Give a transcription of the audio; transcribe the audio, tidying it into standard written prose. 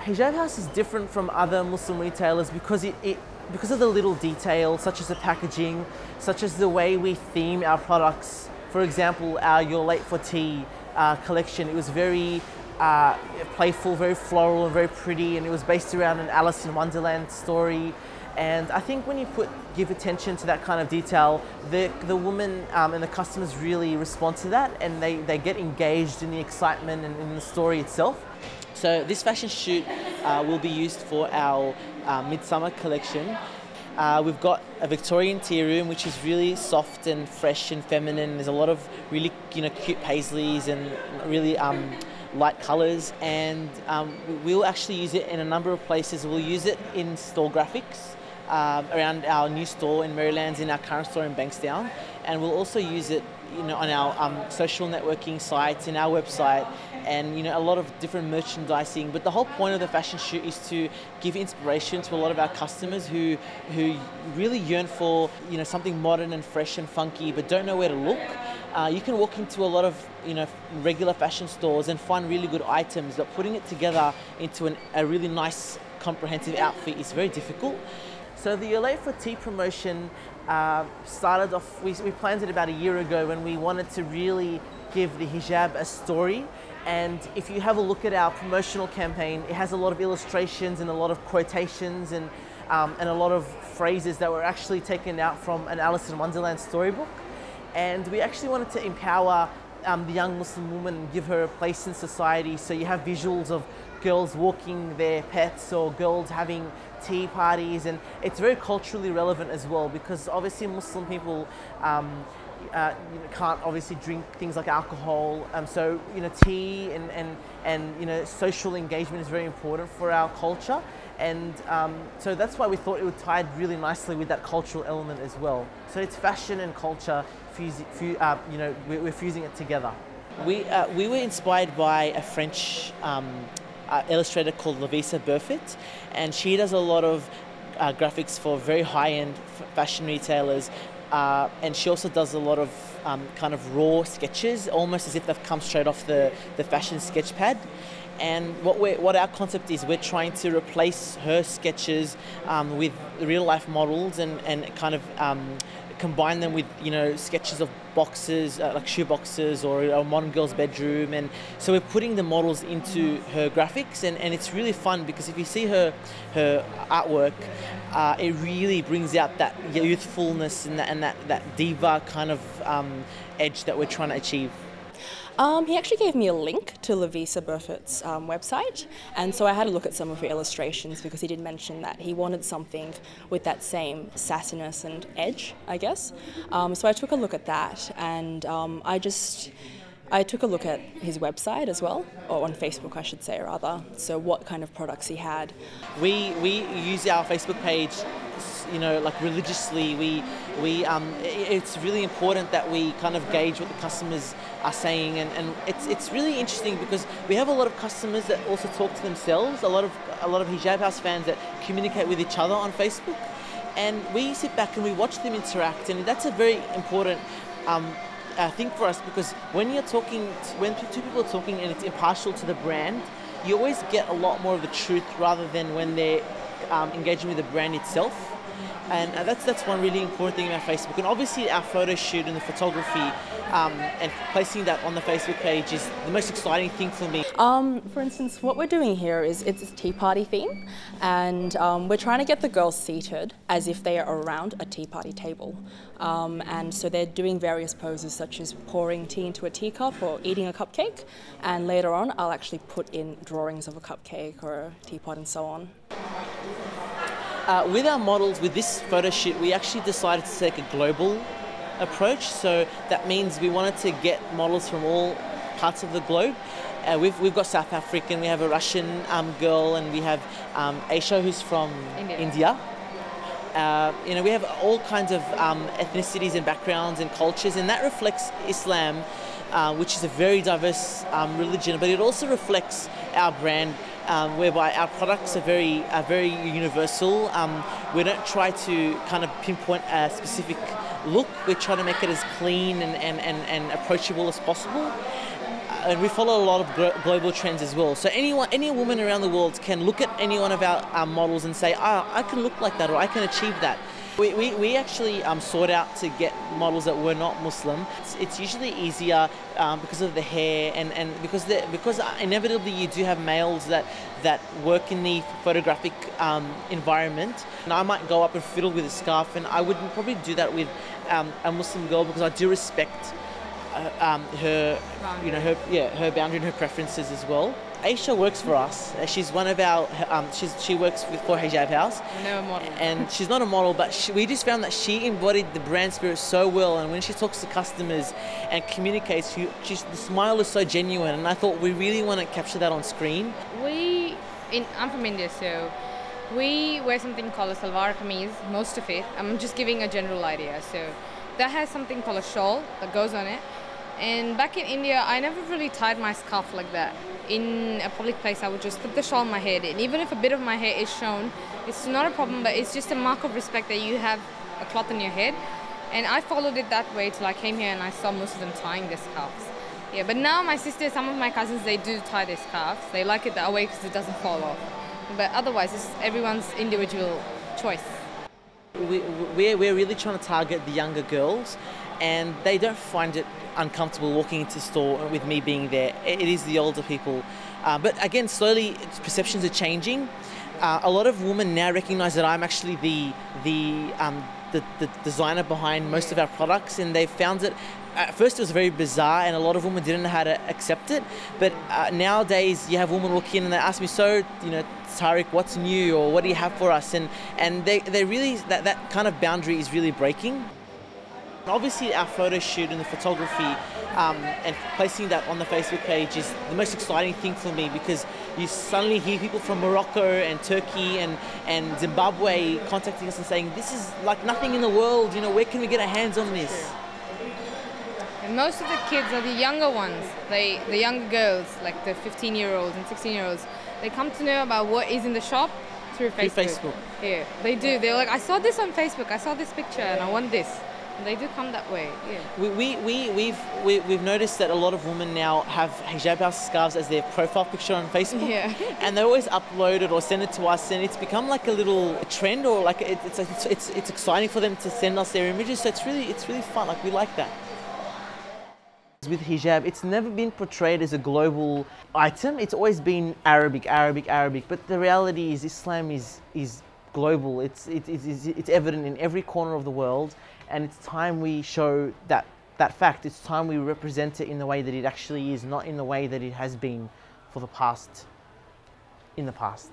Hijab House is different from other Muslim retailers because because of the little details, such as the packaging, such as the way we theme our products. For example, our You're Late for Tea collection, it was very playful, very floral and very pretty, and it was based around an Alice in Wonderland story. And I think when you give attention to that kind of detail, the women and the customers really respond to that, and they get engaged in the excitement and in the story itself. So this fashion shoot will be used for our midsummer collection. We've got a Victorian tea room, which is really soft and fresh and feminine. There's a lot of really cute paisleys and really light colours, and we'll actually use it in a number of places. We'll use it in store graphics around our new store in Maryland's, in our current store in Bankstown, and we'll also use it on our social networking sites, in our website, and a lot of different merchandising. But the whole point of the fashion shoot is to give inspiration to a lot of our customers who really yearn for something modern and fresh and funky, but don't know where to look. You can walk into a lot of regular fashion stores and find really good items, but putting it together into a really nice comprehensive outfit is very difficult. So the You're Late for Tea promotion started off, we planned it about a year ago when we wanted to really give the hijab a story. And if you have a look at our promotional campaign, it has a lot of illustrations and a lot of quotations and a lot of phrases that were actually taken out from an Alice in Wonderland storybook. And we actually wanted to empower the young Muslim woman and give her a place in society. So you have visuals of girls walking their pets or girls having tea parties, and it's very culturally relevant as well, because obviously Muslim people can't obviously drink things like alcohol. So tea and social engagement is very important for our culture, and so that's why we thought it would tie really nicely with that cultural element as well. So it's fashion and culture we're fusing it together. We were inspired by a French illustrator called Lavisa Burfitt, and she does a lot of graphics for very high-end fashion retailers, and she also does a lot of kind of raw sketches, almost as if they've come straight off the fashion sketch pad. And what our concept is, we're trying to replace her sketches with real-life models and kind of combine them with sketches of boxes, like shoe boxes or a modern girl's bedroom. And so we're putting the models into her graphics, and it's really fun, because if you see her artwork, it really brings out that youthfulness and that diva kind of edge that we're trying to achieve. He actually gave me a link to Lavisa Burfitt's website, and so I had a look at some of her illustrations, because he did mention that he wanted something with that same sassiness and edge, I guess. So I took a look at that, and I took a look at his website as well, or on Facebook I should say rather, so what kind of products he had. We use our Facebook page like religiously. It's really important that we kind of gauge what the customers are saying, and it's really interesting, because we have a lot of customers that also talk to themselves, a lot of Hijab House fans that communicate with each other on Facebook, and we sit back and we watch them interact, and that's a very important thing for us, because when two people are talking and it's impartial to the brand, you always get a lot more of the truth rather than when they're engaging with the brand itself. And that's one really important thing about Facebook. And obviously our photo shoot and the photography and placing that on the Facebook page is the most exciting thing for me. For instance, what we're doing here is it's a tea party theme, and we're trying to get the girls seated as if they are around a tea party table. And so they're doing various poses, such as pouring tea into a teacup or eating a cupcake. And later on, I'll actually put in drawings of a cupcake or a teapot and so on. With our models, with this photo shoot, we actually decided to take a global approach. So that means we wanted to get models from all parts of the globe. We've got South African, we have a Russian girl, and we have Aisha, who's from India. We have all kinds of ethnicities and backgrounds and cultures, and that reflects Islam, which is a very diverse religion, but it also reflects our brand, whereby our products are very universal. We don't try to kind of pinpoint a specific look. We try to make it as clean and approachable as possible. and we follow a lot of global trends as well. So any woman around the world can look at any one of our models and say, I can look like that, or I can achieve that. We actually sought out to get models that were not Muslim. It's usually easier because of the hair and because inevitably you do have males that work in the photographic environment. And I might go up and fiddle with a scarf, and I wouldn't probably do that with a Muslim girl because I do respect her, her boundary and her preferences as well. Aisha works for us. She's one of our. She works for Hijab House. No model. And she's not a model, but we just found that she embodied the brand spirit so well. And when she talks to customers and communicates, the smile is so genuine. And I thought we really want to capture that on screen. I'm from India, so we wear something called a salwar kameez. Most of it. I'm just giving a general idea. So that has something called a shawl that goes on it. And back in India, I never really tied my scarf like that. In a public place, I would just put the shawl on my head. And even if a bit of my hair is shown, it's not a problem, but it's just a mark of respect that you have a cloth on your head. And I followed it that way till I came here and I saw most of them tying their scarves. Yeah, but now my sisters, some of my cousins, they do tie their scarves. They like it that way because it doesn't fall off. But otherwise, it's everyone's individual choice. We're really trying to target the younger girls, and they don't find it uncomfortable walking into the store with me being there. It is the older people. But again, slowly perceptions are changing. A lot of women now recognize that I'm actually the designer behind most of our products, and they found it. At first it was very bizarre and a lot of women didn't know how to accept it, but nowadays you have women walk in and they ask me, so, Tariq, what's new, or what do you have for us? And they really, that kind of boundary is really breaking. Obviously our photo shoot and the photography and placing that on the Facebook page is the most exciting thing for me, because you suddenly hear people from Morocco and Turkey and Zimbabwe contacting us and saying, this is like nothing in the world, where can we get our hands on this? And most of the kids are the younger ones, the younger girls, like the 15-year-olds and 16-year-olds. They come to know about what is in the shop through Facebook. Yeah, they do. They're like, I saw this on Facebook, I saw this picture and I want this. And they do come that way, yeah. We've noticed that a lot of women now have Hijab House scarves as their profile picture on Facebook. Yeah. And they always upload it or send it to us, and it's become like a little trend, or like it's exciting for them to send us their images. So it's really fun. Like, we like that. With hijab, it's never been portrayed as a global item. It's always been Arabic. But the reality is, Islam is global. It's evident in every corner of the world, and it's time we show that fact. It's time we represent it in the way that it actually is, not in the way that it has been in the past.